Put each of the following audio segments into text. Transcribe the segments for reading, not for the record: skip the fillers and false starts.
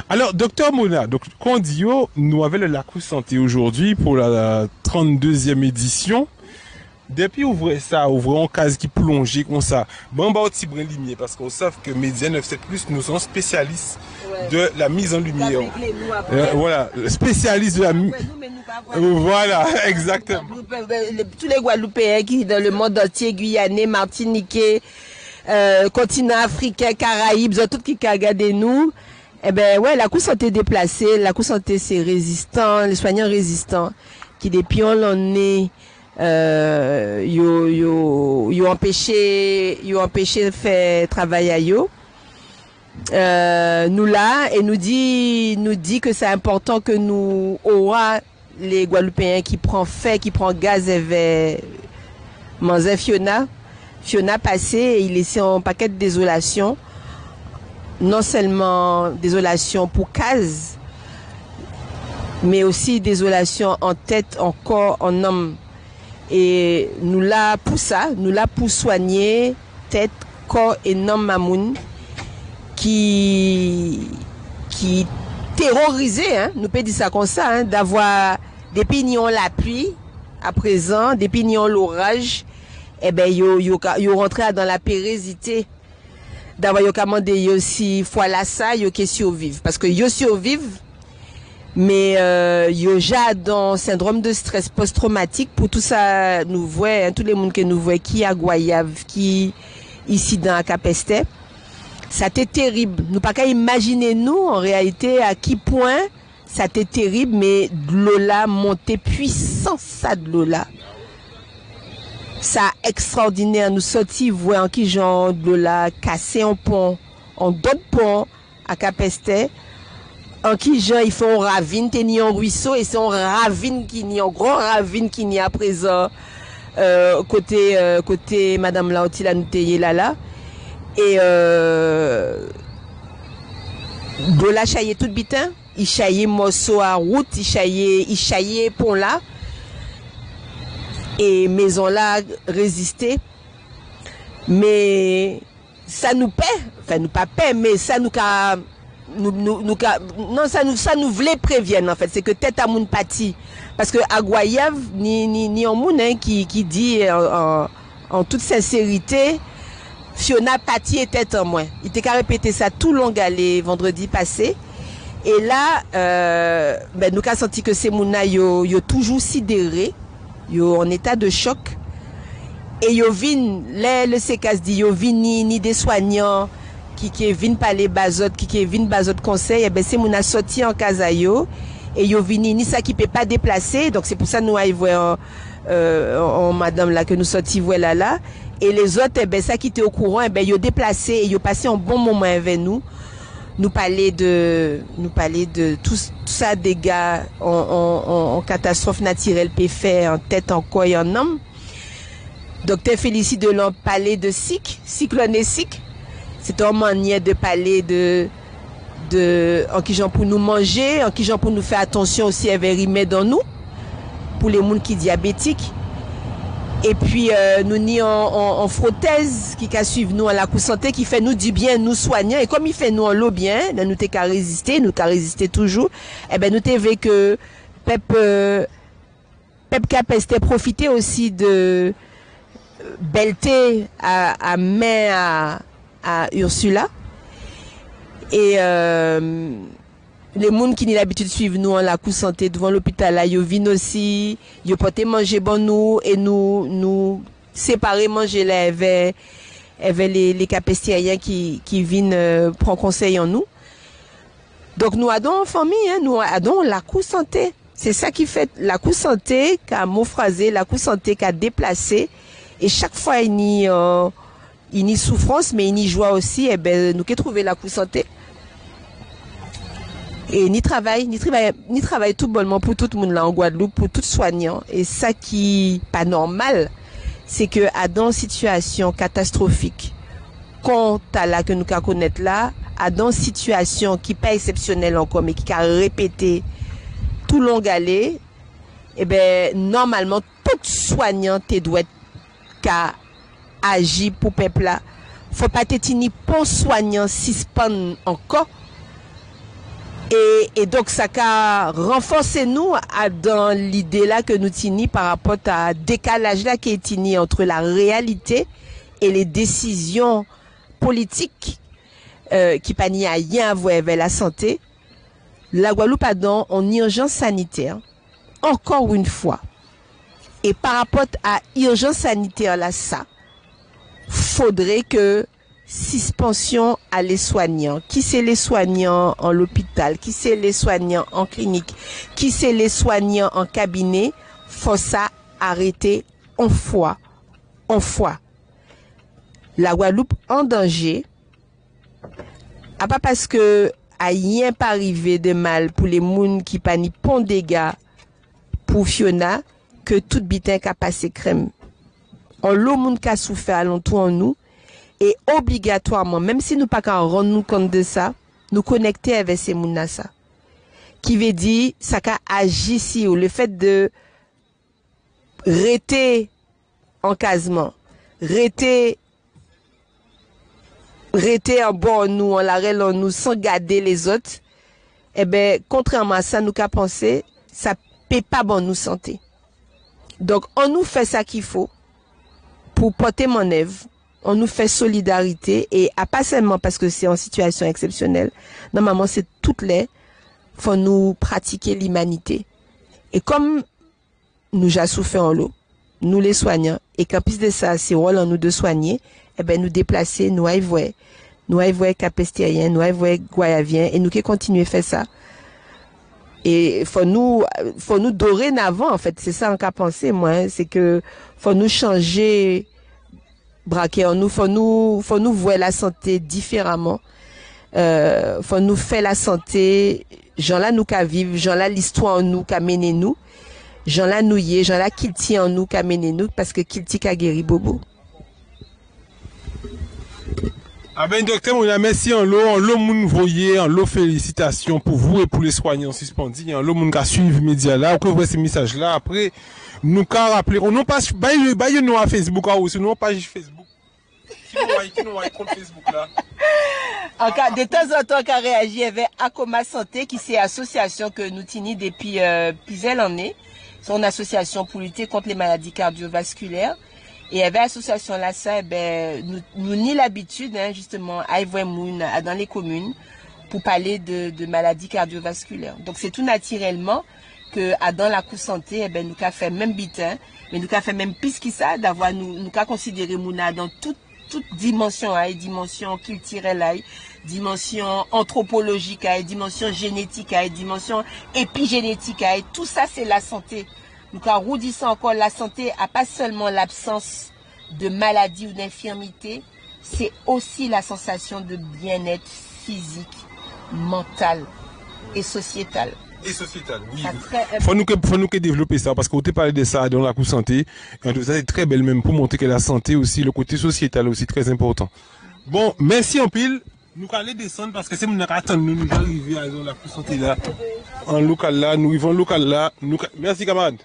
Alors, docteur Mona, donc, quand on dit yo, nous avons le Lacou Santé aujourd'hui pour la 32e édition. Depuis ouvrez ça, ouvrez en case qui plongeait comme ça. Bon, bah, petit brin lumière, parce qu'on sait que Média 97+, nous sommes spécialistes de la mise en lumière. Voilà, spécialistes de la mise. Voilà, exactement. Tous les Guadeloupéens qui, dans le monde entier, Guyanais, Martiniquais, continent africain, Caraïbes, tout qui regardent nous. Eh ben, ouais, la santé déplacée, la santé c'est résistant, les soignants résistants, qui depuis on est, yo empêché de faire travail à yo. Nous là, et nous dit que c'est important que nous aura les Guadeloupéens qui prend gaz vers Manzé Fiona passé, et il laissait un paquet de désolation. Non seulement désolation pour case, mais aussi désolation en tête, en corps, en homme. Et nous là pour ça, nous là pour soigner tête, corps et homme mamoun qui terrorisé, hein, nous peut dire ça comme ça, hein, d'avoir des pignons la pluie à présent, des pignons l'orage, eh ben yo rentré dans la pérésité. D'avoir yo commandé yo si voilà ça yo qui survivent, parce que yo survivent, mais yo ja dans syndrome de stress post-traumatique. Pour tout ça nous voit, hein, tous les monde que nous voit qui à Goyave, qui ici dans Capesté, ça était terrible. Nous pas qu'à imaginer nous en réalité à qui point ça était terrible, mais de l'eau là montait puissant, ça de l'eau là. Ça extraordinaire, nous sortis voir en qui genre de la casser un pont, en d'autres ponts à Capesté, en qui genre ils font ravine, tenir un ruisseau, et c'est un ravine qui n'y a, un grand ravine qui n'y a à présent, côté Madame Laoti la Nouteye là. Et de la chaillé tout bitin, il chaillé morceau à route, il chaillé pont là. Et maison là résister, mais ça nous paie, enfin nous pas paie, mais ça nous voulait prévenir en fait, c'est que tête à moun pati, parce que à Goyave ni en moun hein, qui dit en toute sincérité, Fiona pati et tête en moins. Il était qu'à répéter ça tout long galé vendredi passé. Et là nous avons senti que ces mouna yo toujours sidéré, yo en état de choc, et yo vin le sékas dit yo vin ni des soignants qui vin parler bazot, qui vin bazot conseil, et ben c'est mon a sorti en casa yo, et yo vin ni ça qui peut pas déplacer, donc c'est pour ça nous aille voir en madame là que nous sorti voir là, et les autres et ben ça qui était au courant, et ben yo déplacé et yo passé un bon moment avec nous parler de tout ça dégâts en catastrophe naturelle peut faire en tête, en corps et en homme. Docteur Félicie Delon parlait de cyclone et c'est une manière de parler de en qui genre pour nous manger, en qui genre pour nous faire attention aussi à rimer dans nous, pour les gens qui sont diabétiques. Et puis nous ni en frottaise qui ca suivre nous à la santé, qui fait nous du bien, nous soignant, et comme il fait nous en l'eau bien, nous t'es qu'à résister, nous qu'à résister toujours, et ben nous t'es vu que Pep Capesté profiter aussi de belleté à main à Ursula, et les gens qui n'ont l'habitude de suivre nous en la santé devant l'hôpital là, ils viennent aussi, ils portent manger bon nous, et nous séparer manger là avec les capestériens qui viennent prendre conseil en nous. Donc nous adons en famille, hein, nous adons la santé. C'est ça qui fait la santé qu'a mot phrasé, la santé qu'a déplacé, et chaque fois il y a souffrance, mais il y a joie aussi, et ben nous qui trouver la santé. Et ni travail tout bonnement pour tout le monde là en Guadeloupe, pour tout soignant. Et ça qui pas normal, c'est que à dans situation catastrophique, quand à la que nous connaître là, à dans situation qui pas exceptionnelle encore, mais qui a répété tout long galé, et ben normalement tout soignant te doit qu'à agir pour peuple là. Faut pas te ni pour soignant suspend encore. Et donc, ça a renforcé nous dans l'idée là que nous tenons par rapport à décalage là qui est tenu entre la réalité et les décisions politiques qui pas ni à rien à voir avec la santé. La Guadeloupe a dans en urgence sanitaire, encore une fois. Et par rapport à urgence sanitaire là, ça, faudrait que suspension à les soignants. Qui c'est les soignants en l'hôpital? Qui c'est les soignants en clinique? Qui c'est les soignants en cabinet? Faut ça arrêter en fois. La Guadeloupe en danger. À pas parce que a rien pas arrivé de mal pour les moun qui pas ni pon dégâts pour Fiona que tout bitin qu'a passé crème. On l'eau moun qu'a souffert alentour en nous. Et obligatoirement, même si nous pas qu'à rendre nous compte de ça, nous connecter avec ces moun ça. Qui veut dire, ça qu'a agi si ou le fait de rester en casement, rester en bord nous, en l'arrêt en nous, sans garder les autres, eh ben, contrairement à ça, nous qu'a pensé, ça peut pas bon nous santé. Donc, on nous fait ça qu'il faut pour porter mon œuvre. On nous fait solidarité et à pas seulement parce que c'est en situation exceptionnelle. Normalement, c'est toutes les, faut nous pratiquer l'humanité. Et comme nous j'ai souffert en l'eau, nous les soignants, et qu'en plus de ça, c'est rôle en nous de soigner, eh ben, nous déplacer, nous aïvouer capestérien, nous aïvouer guayavien, et nous qui continuer à faire ça. Et faut nous dorénavant, en fait, c'est ça en qu'à penser, moi, hein, c'est que faut nous changer, braquer en nous, faut nous voir la santé différemment. Faut nous faire la santé, gens là nous qu'à vivre, gens là l'histoire en nous qu'à mener nous, gens là nous y est, gens là qu'il tient en nous qu'à mener nous, parce que qu'il tient qu'à guérir bobo. Ah ben docteur, on a merci en l'eau moun voyez, en l'eau félicitations pour vous et pour les soignants suspendus, en l'eau moun ka suivre média là, on voit ces messages là, après nous ka rappeler, on non pas bailler nous à Facebook ou sur nous page Facebook. Qui nous compte Facebook là. En cas de temps en temps qu'a réagi avec Akoma Santé qui c'est association que nous tenons depuis plusieurs années, c'est une association pour lutter contre les maladies cardiovasculaires. Et avec l'association là, ça, ben, nous ni l'habitude, hein, justement, à voir moun dans les communes pour parler de maladies cardiovasculaires. Donc, c'est tout naturellement que dans la cour santé, ben, nous qu'a fait même bitin, mais nous qu'a fait même plus que ça, d'avoir nous qu'a considéré mouna dans toute dimension, hein, dimension culturelle, hein, dimension anthropologique, hein, dimension génétique, hein, dimension épigénétique, hein, tout ça, c'est la santé. Nous redisons encore, la santé a pas seulement l'absence de maladie ou d'infirmité, c'est aussi la sensation de bien-être physique, mental et sociétal. Et sociétal, oui. Faut nous que développer ça, parce qu'on t'a parlé de ça dans la cour santé, et tout ça c'est très belle même pour montrer que la santé aussi, le côté sociétal aussi très important. Bon, merci en pile. Nous allons descendre parce que c'est mon attendre nous arriver à la cour santé là. En local là, nous vivons local là. Merci camarade.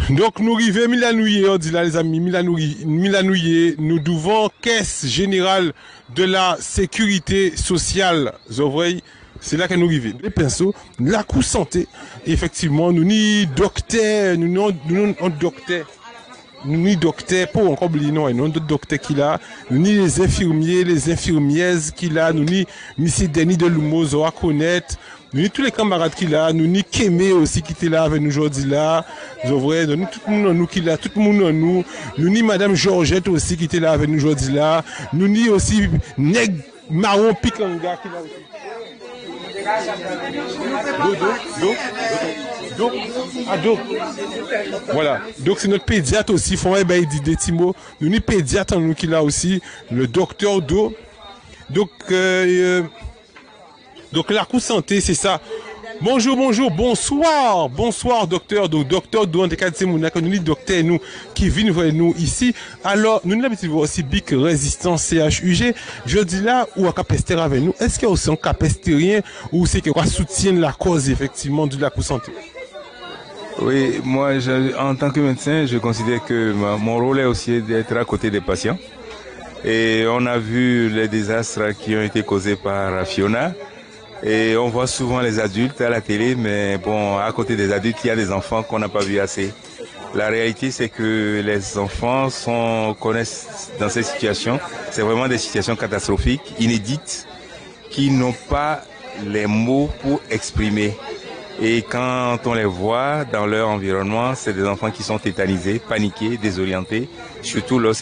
Donc nous arrivons Milanouye, on dit là les amis, Milanouye, nous devons caisse générale de la sécurité sociale, c'est là que nous arrivons. Les pinceaux, la cour santé, effectivement, nous ni docteur, nous ni docteur, pour encore oublier non, et non d'autres docteurs qui là, nous ni les infirmiers, les infirmières qui là, nous ni M. Denis de Lumozo à connaître. Nous ni tous les camarades qui là, nous ni Kémé aussi qui était là avec nous aujourd'hui là, nous tout le monde nous qui là, tout le monde nous ni Madame Georgette aussi qui était là avec nous aujourd'hui là, nous ni aussi Neg Marron Pikanga qui là aussi. Voilà. Donc c'est notre pédiatre aussi, font dit des petits mots. Nous ni pédiatre nous qui là aussi, le docteur Do. Donc la cour santé, c'est ça. Bonjour, bonsoir, docteur. Donc, docteur Douan de Kadzemouna, nous dit docteur, nous, qui viennent voir nous ici. Alors, nous avons l'habitude de voir aussi BIC résistance CHUG. Je dis là, ou à Capester avec nous, est-ce qu'il y a aussi un capestérien ou c'est qu'on soutient la cause, effectivement, de la cour santé? Oui, moi, en tant que médecin, je considère que mon rôle est aussi d'être à côté des patients. Et on a vu les désastres qui ont été causés par Fiona. Et on voit souvent les adultes à la télé, mais bon, à côté des adultes, il y a des enfants qu'on n'a pas vu assez. La réalité, c'est que les enfants connaissent dans ces situations, c'est vraiment des situations catastrophiques, inédites, qui n'ont pas les mots pour exprimer. Et quand on les voit dans leur environnement, c'est des enfants qui sont tétanisés, paniqués, désorientés, surtout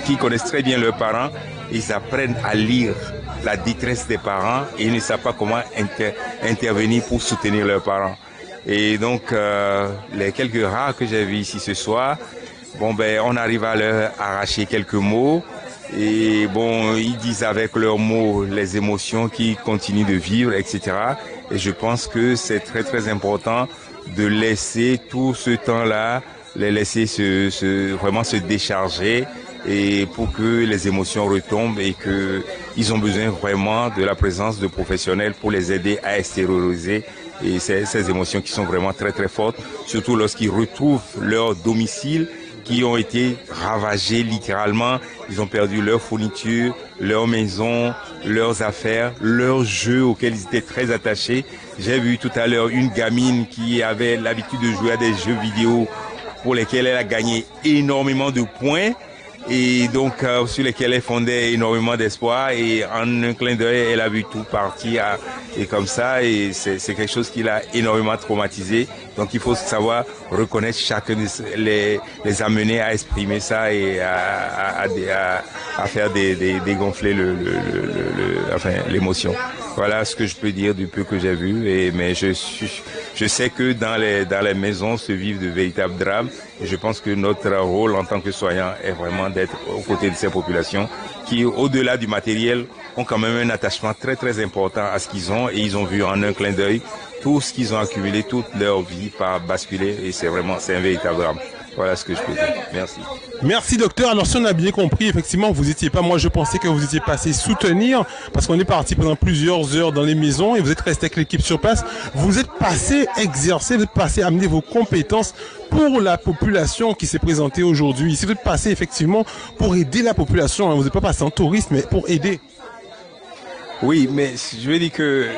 qui connaissent très bien leurs parents. Ils apprennent à lire la détresse des parents et ils ne savent pas comment intervenir pour soutenir leurs parents. Et donc, les quelques rares que j'ai vus ici ce soir, on arrive à leur arracher quelques mots. Et ils disent avec leurs mots les émotions qu'ils continuent de vivre, etc. Et je pense que c'est très très important de laisser tout ce temps-là, les laisser vraiment se décharger et pour que les émotions retombent et que ils ont besoin vraiment de la présence de professionnels pour les aider à extérioriser et ces émotions qui sont vraiment très très fortes, surtout lorsqu'ils retrouvent leur domicile qui ont été ravagés littéralement. Ils ont perdu leur fourniture, leur maison, leurs affaires, leurs jeux auxquels ils étaient très attachés. J'ai vu tout à l'heure une gamine qui avait l'habitude de jouer à des jeux vidéo pour lesquels elle a gagné énormément de points et donc sur lesquels elle fondait énormément d'espoir et en un clin d'œil, elle a vu tout partir et comme ça et c'est quelque chose qui l'a énormément traumatisé. Donc il faut savoir reconnaître chacun les amener à exprimer ça et à faire dégonfler l'émotion. Voilà ce que je peux dire du peu que j'ai vu. Mais je sais que dans les maisons se vivent de véritables drames. Et je pense que notre rôle en tant que soignant est vraiment d'être aux côtés de ces populations qui, au-delà du matériel, ont quand même un attachement très très important à ce qu'ils ont. Et ils ont vu en un clin d'œil tout ce qu'ils ont accumulé, toute leur vie par basculer. Et c'est un véritable drame. Voilà ce que je peux dire. Merci. Merci docteur. Alors si on a bien compris, effectivement, vous étiez pas, moi je pensais que vous étiez passé soutenir, parce qu'on est parti pendant plusieurs heures dans les maisons et vous êtes resté avec l'équipe sur place. Vous êtes passé exercer, vous êtes passé amener vos compétences pour la population qui s'est présentée aujourd'hui. Ici, vous êtes passé effectivement pour aider la population. Vous n'êtes pas passé en touriste, mais pour aider. Oui, mais je veux dire que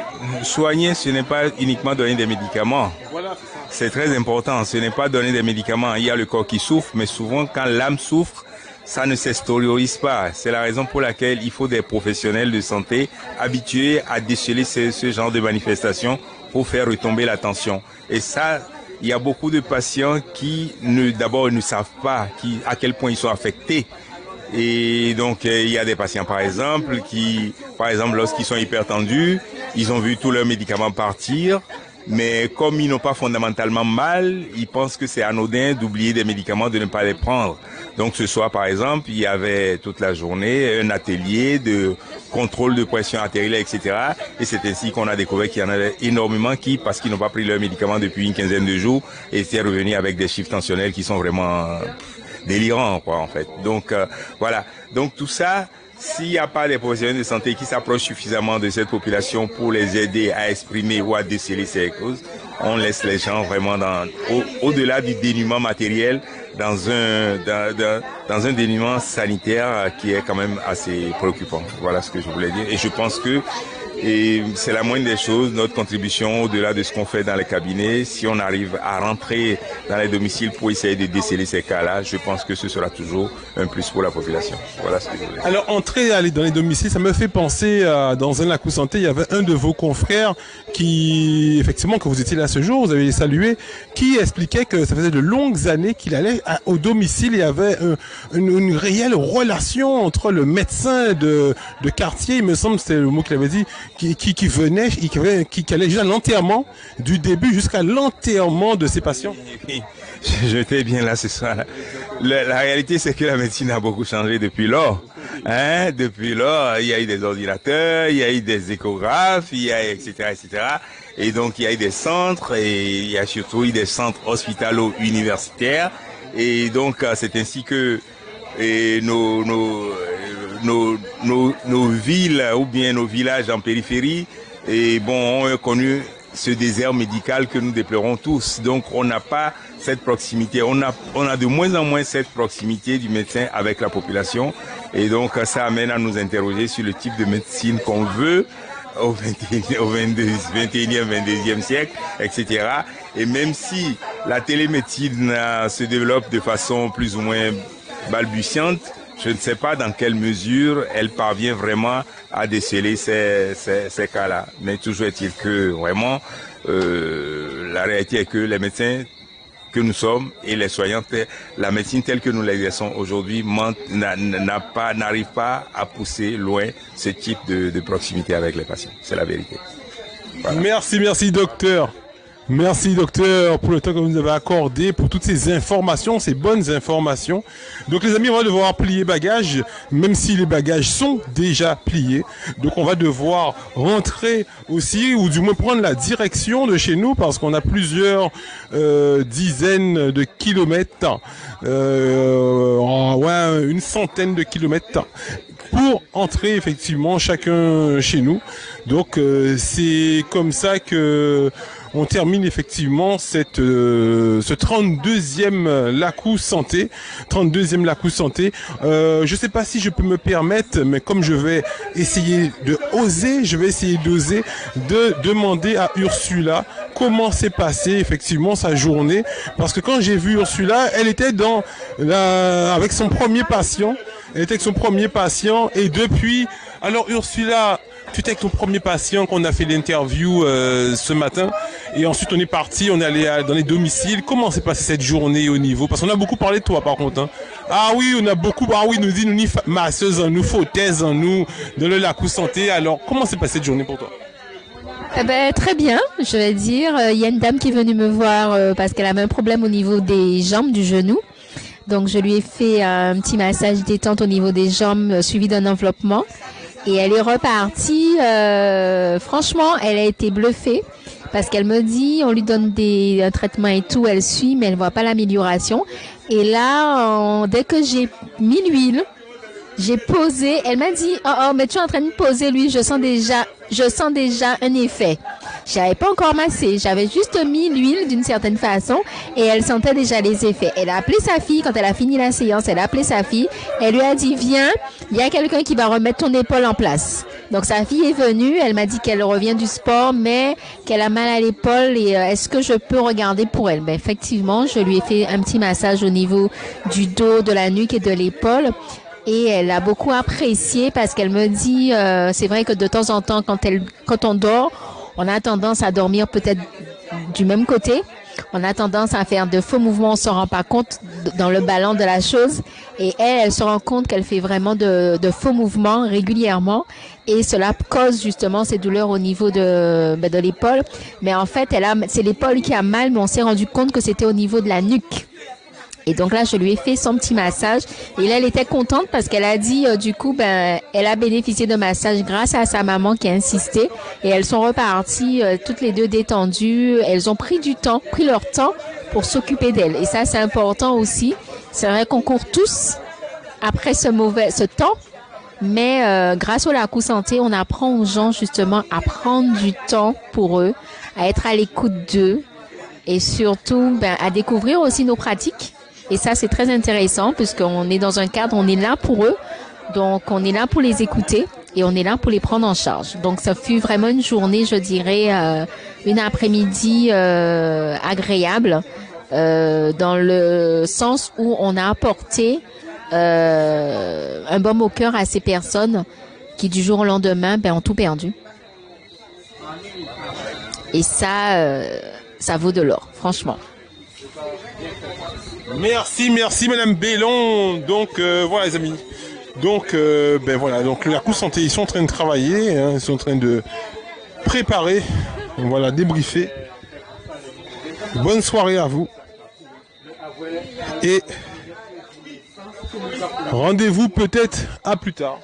soigner, ce n'est pas uniquement donner des médicaments. Voilà, c'est très important. Ce n'est pas donner des médicaments. Il y a le corps qui souffre, mais souvent, quand l'âme souffre, ça ne s'extériorise pas. C'est la raison pour laquelle il faut des professionnels de santé habitués à déceler ce genre de manifestations pour faire retomber la tension. Et ça, il y a beaucoup de patients qui d'abord ne savent pas à quel point ils sont affectés. Et donc, il y a des patients, par exemple, lorsqu'ils sont hypertendus, ils ont vu tous leurs médicaments partir, mais comme ils n'ont pas fondamentalement mal, ils pensent que c'est anodin d'oublier des médicaments, de ne pas les prendre. Donc, ce soir, par exemple, il y avait toute la journée un atelier de contrôle de pression artérielle, etc. Et c'est ainsi qu'on a découvert qu'il y en avait énormément qui, parce qu'ils n'ont pas pris leurs médicaments depuis une quinzaine de jours, étaient revenus avec des chiffres tensionnels qui sont vraiment délirant, en fait. Donc, voilà. Donc, tout ça, s'il n'y a pas des professionnels de santé qui s'approchent suffisamment de cette population pour les aider à exprimer ou à déceler ces causes, on laisse les gens vraiment au-delà du dénuement matériel, dans un dénuement sanitaire qui est quand même assez préoccupant. Voilà ce que je voulais dire. Et je pense que c'est la moindre des choses, notre contribution au-delà de ce qu'on fait dans les cabinets. Si on arrive à rentrer dans les domiciles pour essayer de déceler ces cas-là, je pense que ce sera toujours un plus pour la population. Voilà ce que je voulais dire. Alors, aller dans les domiciles, ça me fait penser dans un Lacou Santé, il y avait un de vos confrères qui, effectivement, que vous étiez là ce jour, vous avez salué, qui expliquait que ça faisait de longues années qu'il allait au domicile. Il y avait une réelle relation entre le médecin de quartier, il me semble, c'était le mot qu'il avait dit, qui venait, qui allait jusqu'à l'enterrement, du début jusqu'à l'enterrement de ses patients. J'étais bien là ce soir. La réalité, c'est que la médecine a beaucoup changé depuis lors. Depuis lors, il y a eu des ordinateurs, il y a eu des échographes, il y a etc. Et donc, il y a eu des centres et il y a surtout eu des centres hospitalo-universitaires. Et donc, c'est ainsi que nos villes ou bien nos villages en périphérie ont connu ce désert médical que nous déplorons tous. Donc on n'a pas cette proximité, on a de moins en moins cette proximité du médecin avec la population et donc ça amène à nous interroger sur le type de médecine qu'on veut au 21e, 22e siècle, etc. Et même si la télémédecine se développe de façon plus ou moins balbutiante, je ne sais pas dans quelle mesure elle parvient vraiment à déceler ces cas-là. Mais toujours est-il que vraiment, la réalité est que les médecins que nous sommes et les soignants, la médecine telle que nous l'exerçons aujourd'hui n'arrive pas à pousser loin ce type de proximité avec les patients. C'est la vérité. Voilà. Merci docteur. Merci docteur pour le temps que vous nous avez accordé, pour toutes ces informations, ces bonnes informations. Donc les amis, on va devoir plier bagages, même si les bagages sont déjà pliés. Donc on va devoir rentrer aussi, ou du moins prendre la direction de chez nous, parce qu'on a plusieurs dizaines de kilomètres, une centaine de kilomètres pour entrer effectivement chacun chez nous. Donc c'est comme ça que on termine effectivement ce 32e Lacou Santé. 32e Lacou Santé. Je sais pas si je peux me permettre, mais comme je vais essayer d'oser de demander à Ursula comment s'est passée effectivement sa journée. Parce que quand j'ai vu Ursula, elle était avec son premier patient. Elle était avec son premier patient et depuis... Alors Ursula, tu étais avec ton premier patient qu'on a fait l'interview ce matin et ensuite on est parti, on est allé dans les domiciles. Comment s'est passée cette journée au niveau? Parce qu'on a beaucoup parlé de toi par contre. Hein. Ah oui, on a beaucoup... Ah oui, nous dit, nous masseuse en nous, fauteuses en nous, de le Lacou Santé. Alors, comment s'est passée cette journée pour toi? Eh ben, très bien, je vais dire. Il y a une dame qui est venue me voir parce qu'elle avait un problème au niveau des jambes, du genou. Donc, je lui ai fait un petit massage détente au niveau des jambes, suivi d'un enveloppement. Et elle est repartie. Franchement, elle a été bluffée parce qu'elle me dit, on lui donne un traitement et tout, elle suit, mais elle voit pas l'amélioration. Et là, dès que j'ai mis l'huile, j'ai posé. Elle m'a dit, oh, mais tu es en train de poser l'huile, je sens déjà un effet. J'avais pas encore massé, j'avais juste mis l'huile d'une certaine façon et elle sentait déjà les effets. Elle a appelé sa fille quand elle a fini la séance, elle a appelé sa fille, elle lui a dit viens, il y a quelqu'un qui va remettre ton épaule en place. Donc sa fille est venue, elle m'a dit qu'elle revient du sport mais qu'elle a mal à l'épaule et est-ce que je peux regarder pour elle? Ben effectivement, je lui ai fait un petit massage au niveau du dos, de la nuque et de l'épaule. Et elle a beaucoup apprécié parce qu'elle me dit, c'est vrai que de temps en temps, quand on dort, on a tendance à dormir peut-être du même côté. On a tendance à faire de faux mouvements, on s'en rend pas compte dans le ballon de la chose. Et elle se rend compte qu'elle fait vraiment de faux mouvements régulièrement. Et cela cause justement ces douleurs au niveau de l'épaule. Mais en fait, c'est l'épaule qui a mal, mais on s'est rendu compte que c'était au niveau de la nuque. Et donc là, je lui ai fait son petit massage. Et là, elle était contente parce qu'elle a dit, du coup, elle a bénéficié de massage grâce à sa maman qui a insisté. Et elles sont reparties toutes les deux détendues. Elles ont pris leur temps pour s'occuper d'elle. Et ça, c'est important aussi. C'est vrai qu'on court tous après ce temps. Mais grâce au Lacou Santé, on apprend aux gens justement à prendre du temps pour eux, à être à l'écoute d'eux et surtout à découvrir aussi nos pratiques. Et ça, c'est très intéressant puisqu'on est dans un cadre, on est là pour eux. Donc, on est là pour les écouter et on est là pour les prendre en charge. Donc, ça fut vraiment une journée, je dirais, une après-midi agréable dans le sens où on a apporté un baume au cœur à ces personnes qui, du jour au lendemain, ont tout perdu. Et ça vaut de l'or, franchement. Merci Madame Bellon. Donc voilà les amis. Donc voilà, donc le Lacou Santé, ils sont en train de travailler, hein, ils sont en train de préparer, voilà, débriefer. Bonne soirée à vous. Et rendez-vous peut-être à plus tard.